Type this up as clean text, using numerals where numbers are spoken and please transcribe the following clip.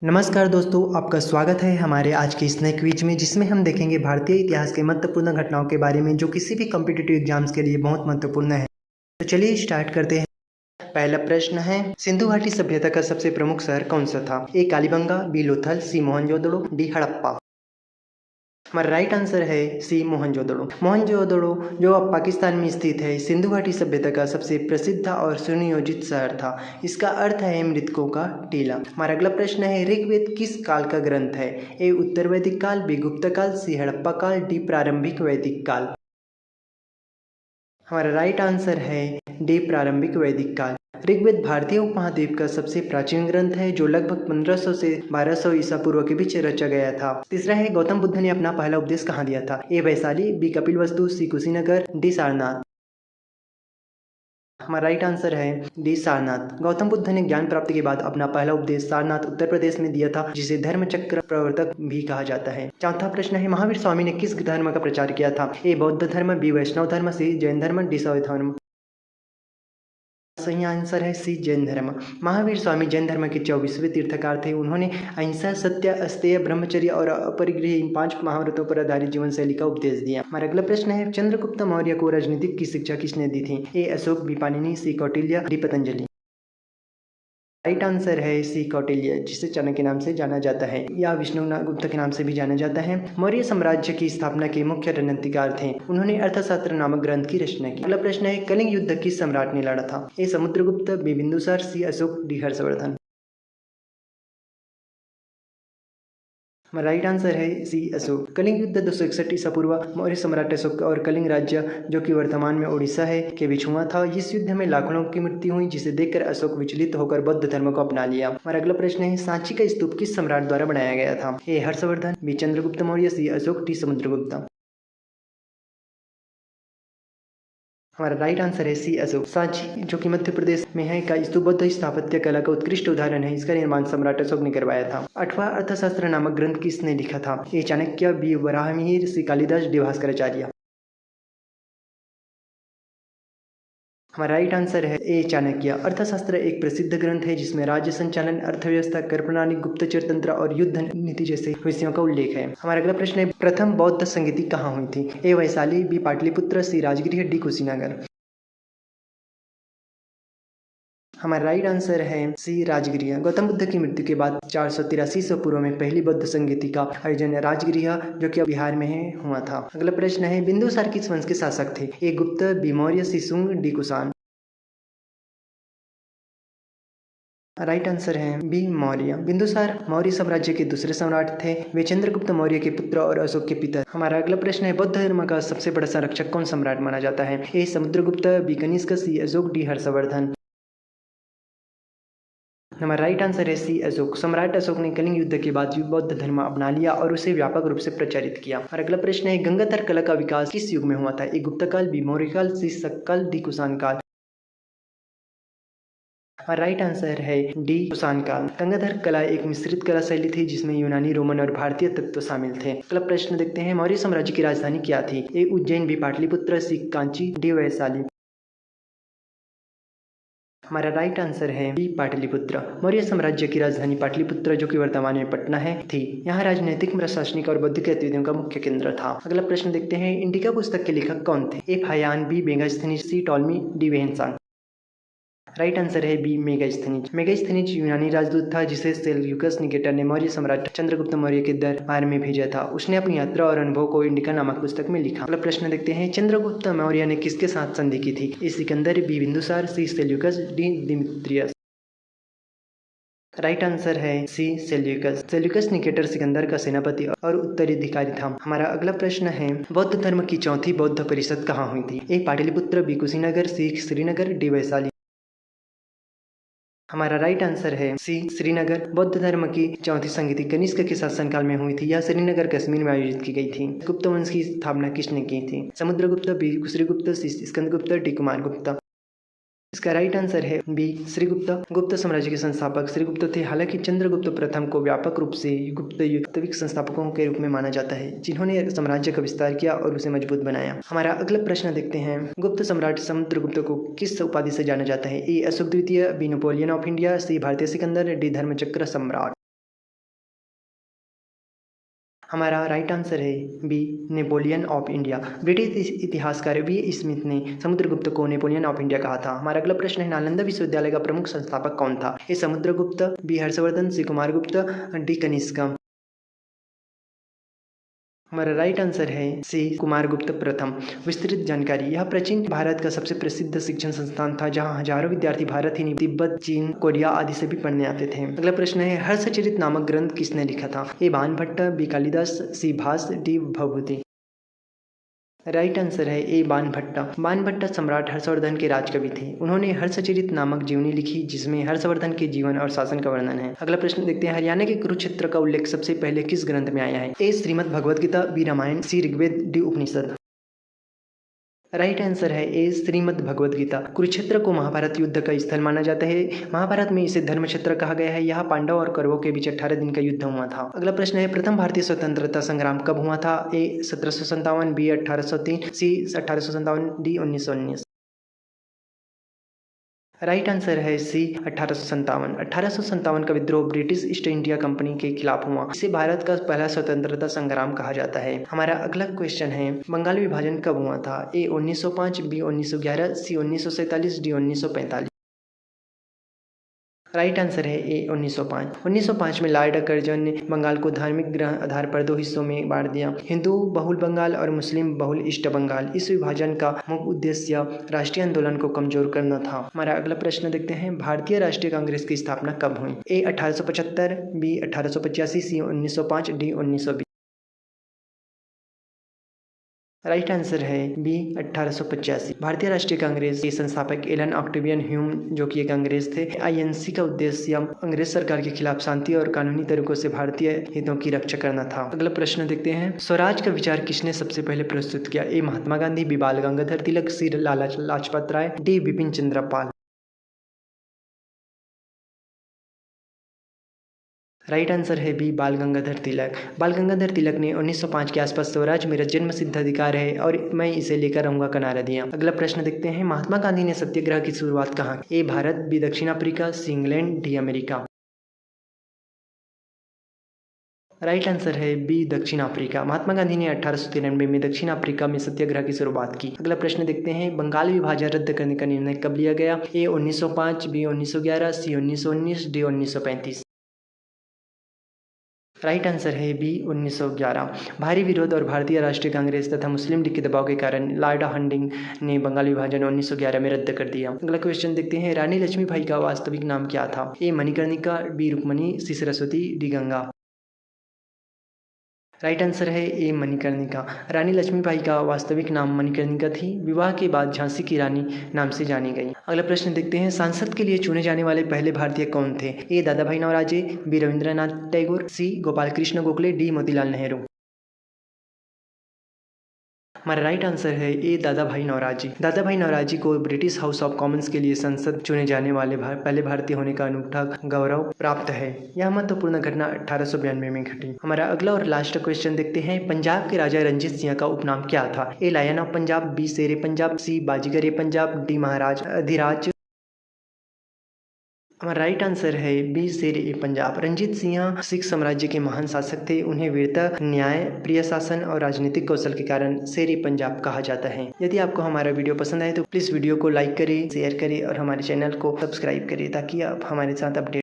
नमस्कार दोस्तों, आपका स्वागत है हमारे आज के इस नए क्विज में, जिसमें हम देखेंगे भारतीय इतिहास के महत्वपूर्ण घटनाओं के बारे में जो किसी भी कॉम्पिटिटिव एग्जाम्स के लिए बहुत महत्वपूर्ण है। तो चलिए स्टार्ट करते हैं। पहला प्रश्न है, सिंधु घाटी सभ्यता का सबसे प्रमुख शहर कौन सा था? ए कालीबंगा, बी लोथल, सी मोहनजोदड़ो, डी हड़प्पा। हमारा राइट आंसर है सी मोहनजोदड़ो। मोहनजोदड़ो जो अब पाकिस्तान में स्थित है, सिंधु घाटी सभ्यता का सबसे प्रसिद्ध और सुनियोजित शहर था। इसका अर्थ है मृतकों का टीला। हमारा अगला प्रश्न है, ऋग्वेद किस काल का ग्रंथ है? ए उत्तर वैदिक काल, बी गुप्त काल, सी हड़प्पा काल, डी प्रारंभिक वैदिक काल। हमारा राइट आंसर है डी प्रारंभिक वैदिक काल। ऋग्वेद भारतीय उपमहाद्वीप का सबसे प्राचीन ग्रंथ है जो लगभग 1500 से 1200 ईसा पूर्व के बीच रचा गया था। तीसरा है, गौतम बुद्ध ने अपना पहला उपदेश कहाँ दिया था? ए वैशाली, बी कपिलवस्तु, सी कुशीनगर, डी सारनाथ। हमारा राइट आंसर है डी सारनाथ। गौतम बुद्ध ने ज्ञान प्राप्ति के बाद अपना पहला उपदेश सारनाथ उत्तर प्रदेश में दिया था, जिसे धर्म चक्र प्रवर्तक भी कहा जाता है। चौथा प्रश्न है, महावीर स्वामी ने किस धर्म का प्रचार किया था? ए बौद्ध धर्म, बी वैष्णव धर्म, सी जैन धर्म, डी शैव धर्म। सही आंसर है सी जैन धर्म। महावीर स्वामी जैन धर्म के 24वें तीर्थकार थे। उन्होंने अहिंसा, सत्य, अस्तेय, ब्रह्मचर्य और अपरिग्रह इन 5 महाव्रतों पर आधारित जीवन शैली का उपदेश दिया। हमारा अगला प्रश्न है, चंद्रगुप्त मौर्य को राजनीतिक की शिक्षा किसने दी थी? A Ashoka, B Panini, C Kautilya, D Patanjali. Right answer है सी कौटिल्य, जिसे चाणक्य के नाम से जाना जाता है या विष्णुगुप्त के नाम से भी जाना जाता है। मौर्य साम्राज्य की स्थापना के मुख्य रणनीतिकार थे। उन्होंने अर्थशास्त्र नामक ग्रंथ की रचना की। अगला प्रश्न है, कलिंग युद्ध किस सम्राट ने लड़ा था? A Samudragupta, B Bindusara, C Ashoka, D Harshavardhana. Right answer है सी अशोक। कलिंग युद्ध 261 ईसा पूर्व मौर्य सम्राट अशोक और कलिंग राज्य, जो कि वर्तमान में उड़ीसा है, के बीच हुआ था। इस युद्ध में लाखों की मृत्यु हुई, जिसे देखकर अशोक विचलित होकर बौद्ध धर्म को अपना लिया। हमारा अगला प्रश्न है, सांची का स्तूप किस सम्राट द्वारा बनाया गया था? ए हर्षवर्धन, बी चंद्रगुप्त मौर्य, सी अशोक, डी समुद्रगुप्त। हमारा राइट आंसर है सी अशोक। सांची, जो कि मध्य प्रदेश में है, का स्तूप बौद्ध स्थापत्य कला का उत्कृष्ट उदाहरण है। इसका निर्माण सम्राट अशोक ने करवाया था। 8वां अर्थशास्त्र नामक ग्रंथ किसने लिखा था? ए चाणक्य, बी वराहमिहिर, सी कालिदास, डी भास्कराचार्य। हमारा राइट आंसर है ए चाणक्य। अर्थशास्त्र एक प्रसिद्ध ग्रंथ है जिसमें राज्य संचालन, अर्थव्यवस्था, कर प्रणाली, गुप्तचर तंत्र और युद्ध नीति जैसे विषयों का उल्लेख है। हमारा अगला प्रश्न है, प्रथम बौद्ध संगीति कहाँ हुई थी? ए वैशाली, बी पाटलिपुत्र, सी राजगृह, डी कुशीनगर। हमारा राइट आंसर है सी राजगृह। गौतम बुद्ध की मृत्यु के बाद 483 ईसा पूर्व में पहली बौद्ध संगीति का आयोजन राजगृह, जो कि बिहार में है, हुआ था। अगला प्रश्न है, बिंदुसार किस वंश के शासक थे? A Gupta, B Maurya, C Shunga, D Kushan. Right answer है बी मौर्य। बिंदुसार मौर्य साम्राज्य के दूसरे सम्राट थे। वे चंद्रगुप्त मौर्य के पुत्र और अशोक के पिता। हमारा अगला प्रश्न है, बौद्ध धर्म का सबसे बड़ा संरक्षक कौन सम्राट माना जाता है? ए समुद्रगुप्त, बी कनिष्क, सी अशोक, डी हर्षवर्धन। हमारा राइट आंसर है सी अशोक। सम्राट अशोक ने कलिंग युद्ध के बाद बौद्ध धर्म अपना लिया और उसे व्यापक रूप से प्रचारित किया। और अगला प्रश्न है, गंगाधर कला का विकास किस युग में हुआ था? ए गुप्त काल, बी मौर्य काल, सी शक काल, डी कुषाण काल। राइट आंसर है डी कुषाण काल। गंगाधर कला एक मिश्रित कला शैली थी जिसमें यूनानी, रोमन और भारतीय तत्व शामिल थे। अगला प्रश्न देखते हैं, मौर्य साम्राज्य की राजधानी क्या थी? ए उज्जैन, बी पाटलिपुत्र, सी कांची, डी वैशाली। हमारा राइट आंसर है बी पाटलिपुत्र। मौर्य साम्राज्य की राजधानी पाटलिपुत्र, जो कि वर्तमान में पटना है, थी। यहाँ राजनीतिक, प्रशासनिक और बौद्धिक गतिविधियों का मुख्य केंद्र था। अगला प्रश्न देखते हैं, इंडिका पुस्तक के लेखक कौन थे? ए फायान, बी मेगास्थनीज, सी टॉलमी, डी वेहनसांग। राइट आंसर है बी मेगास्थनीज। मेगास्थनीज यूनानी राजदूत था जिसे सेल्यूकस निकेटर ने मौर्य सम्राट चंद्रगुप्त मौर्य के दरबार में भेजा था। उसने अपनी यात्रा और अनुभव को इंडिका नामक पुस्तक में लिखा। अगला प्रश्न देखते हैं, चंद्रगुप्त मौर्य ने किसके साथ संधि की थी? ए सिकंदर, बी बिंदुसार, सी सेल्यूकस, डी दिमित्रियस। राइट आंसर है सी सेल्यूकस। सेल्यूकस निकेटर सिकंदर का सेनापति और उत्तराधिकारी था। हमारा अगला प्रश्न है, बौद्ध धर्म की चौथी बौद्ध परिषद कहाँ हुई थी? ए पाटलिपुत्र, बी कुशीनगर, सी श्रीनगर, डी वैशाली। हमारा राइट आंसर है सी श्रीनगर। बौद्ध धर्म की चौथी संगीति कनिष्क के शासनकाल में हुई थी। यह श्रीनगर कश्मीर में आयोजित की गई थी। गुप्त वंश की स्थापना किसने की थी? समुद्रगुप्त, बी श्रीगुप्त, सी स्कंदगुप्त, डी कुमारगुप्त। इसका राइट आंसर है बी श्रीगुप्त। गुप्त साम्राज्य के संस्थापक श्रीगुप्त थे। हालांकि चंद्रगुप्त प्रथम को व्यापक रूप से गुप्त वास्तविक संस्थापकों के रूप में माना जाता है, जिन्होंने साम्राज्य का विस्तार किया और उसे मजबूत बनाया। हमारा अगला प्रश्न देखते हैं, गुप्त सम्राट समुद्रगुप्त को किस उपाधि से जाना जाता है? ए अशोक द्वितीय, B Napoleon of India, C भारतीय सिकंदर, डी धर्मचक्र सम्राट। हमारा राइट आंसर है B, Napoleon of India. British इतिहासकार वी स्मिथ ने समुद्रगुप्त को नेपोलियन ऑफ इंडिया कहा था। हमारा अगला प्रश्न है, नालंदा विश्वविद्यालय का प्रमुख संस्थापक कौन था? A Samudragupta, B Harshvardhan, C Kumaragupta, D Kanishka. हमारा राइट आंसर है सी, कुमारगुप्त प्रथम। विस्तृत जानकारी, यह प्राचीन भारत का सबसे प्रसिद्ध शिक्षण संस्थान था जहां हजारों विद्यार्थी भारत ही नहीं तिब्बत, चीन, कोरिया आदि से भी पढ़ने आते थे। अगला प्रश्न है, हर्षचरित नामक ग्रंथ किसने लिखा था? ए बाणभट्ट, बी कालिदास, सी भास, डी भवभूति। राइट आंसर है ए, बाणभट्ट। बाणभट्ट सम्राट हर्षवर्धन के राजकवि थे। उन्होंने हर्षचरित नामक जीवनी लिखी जिसमें हर्षवर्धन के जीवन और शासन का वर्णन है। अगला प्रश्न देखते हैं, हरियाणा के कुरुक्षेत्र का उल्लेख सबसे पहले किस ग्रंथ में आया है? ए श्रीमद् भगवद गीता, बी रामायण, सी ऋग्वेद, डी उपनिषद। राइट आंसर है ए, श्रीमद् भगवद गीता। कुरुक्षेत्र को महाभारत युद्ध का स्थल माना जाता है। महाभारत में इसे धर्म क्षेत्र कहा गया है। यह पांडव और कौरवों के बीच 18 दिन का युद्ध हुआ था। अगला प्रश्न है, प्रथम भारतीय स्वतंत्रता संग्राम कब हुआ था? ए 1757, बी 1803, सी 1857, डी 1919। राइट आंसर है सी, 1857। 1857 का विद्रोह ब्रिटिश ईस्ट इंडिया कंपनी के खिलाफ हुआ। इसे भारत का पहला स्वतंत्रता संग्राम कहा जाता है। हमारा अगला क्वेश्चन है, बंगाल विभाजन कब हुआ था? ए 1905, बी 1911, सी 1947, डी 1945। राइट आंसर है ए, 1905। 1905 में लॉर्ड कर्जन ने बंगाल को धार्मिक आधार पर दो हिस्सों में बांट दिया, हिंदू बहुल बंगाल और मुस्लिम बहुल ईस्ट बंगाल। इस विभाजन का मुख्य उद्देश्य राष्ट्रीय आंदोलन को कमजोर करना था। हमारा अगला प्रश्न देखते हैं, भारतीय राष्ट्रीय कांग्रेस की स्थापना कब हुई? ए 1875, बी 1885, सी 1905, डी 1920। राइट आंसर है बी, 1885। भारतीय राष्ट्रीय कांग्रेस के संस्थापक एलन ऑक्टेवियन ह्यूम जो कि एक अंग्रेज थे। आईएनसी का उद्देश्य अंग्रेज सरकार के खिलाफ शांति और कानूनी तरीकों से भारतीय हितों की रक्षा करना था। अगला प्रश्न देखते हैं, स्वराज का विचार किसने सबसे पहले प्रस्तुत किया? ए महात्मा गांधी, बी बाल गंगाधर तिलक, सी Lala Lajpat Rai, D Bipin Chandra Pal. Right answer है बी, बाल गंगाधर तिलक। बाल गंगाधर तिलक ने 1905 के आसपास स्वराज मेरा जन्म सिद्ध अधिकार है और मैं इसे लेकर रहूंगा का नारा दिया। अगला प्रश्न देखते हैं, महात्मा गांधी ने सत्याग्रह की शुरुआत कहाँ की? ए भारत, बी दक्षिण Africa, C England, D America. Right answer है बी, दक्षिण अफ्रीका। महात्मा गांधी ने 1893 में दक्षिण अफ्रीका में सत्याग्रह की शुरुआत की। अगला प्रश्न देखते हैं, बंगाल विभाजन रद्द करने का निर्णय कब लिया गया? ए 1905, बी 1911, सी 1919, डी 1935। राइट आंसर है बी, 1911। भारी विरोध और भारतीय राष्ट्रीय कांग्रेस तथा मुस्लिम लीग के दबाव के कारण लॉर्ड हार्डिंग ने बंगाल विभाजन 1911 में रद्द कर दिया। अगला क्वेश्चन देखते हैं, रानी लक्ष्मीबाई का वास्तविक नाम क्या था? A Manikarnika, B Rukmini, C Saraswati, D Ganga. Right answer है ए मणिकर्णिका। रानी लक्ष्मीबाई का वास्तविक नाम मणिकर्णिका थी। विवाह के बाद झांसी की रानी नाम से जानी गई। अगला प्रश्न देखते हैं, सांसद के लिए चुने जाने वाले पहले भारतीय कौन थे? ए दादा भाई नौरोजी, बी रविंद्रनाथ टैगोर, सी गोपाल कृष्ण गोखले, डी मोतीलाल नेहरू। हमारा राइट आंसर है ए दादा भाई नौरोजी। दादा भाई नौरोजी को ब्रिटिश हाउस ऑफ कॉमन्स के लिए संसद चुने जाने वाले पहले भारतीय होने का अनूठा गौरव प्राप्त है। यह महत्वपूर्ण घटना 1892 में घटी। हमारा अगला और लास्ट क्वेश्चन देखते हैं, पंजाब के राजा रंजीत सिंह का उपनाम क्या था? A lion of Punjab, B शेर ए पंजाब, सी बाजीगर ए पंजाब, डी महाराज अधिराज। हमारा राइट आंसर है बी शेर ए पंजाब। रंजीत सिंह सिख साम्राज्य के महान शासक थे। उन्हें वीरता, न्याय, प्रिय शासन और राजनीतिक कौशल के कारण शेर ए पंजाब कहा जाता है। यदि आपको हमारा वीडियो पसंद आए तो प्लीज़ वीडियो को लाइक करें, शेयर करें और हमारे चैनल को सब्सक्राइब करें ताकि आप हमारे साथ अपडेट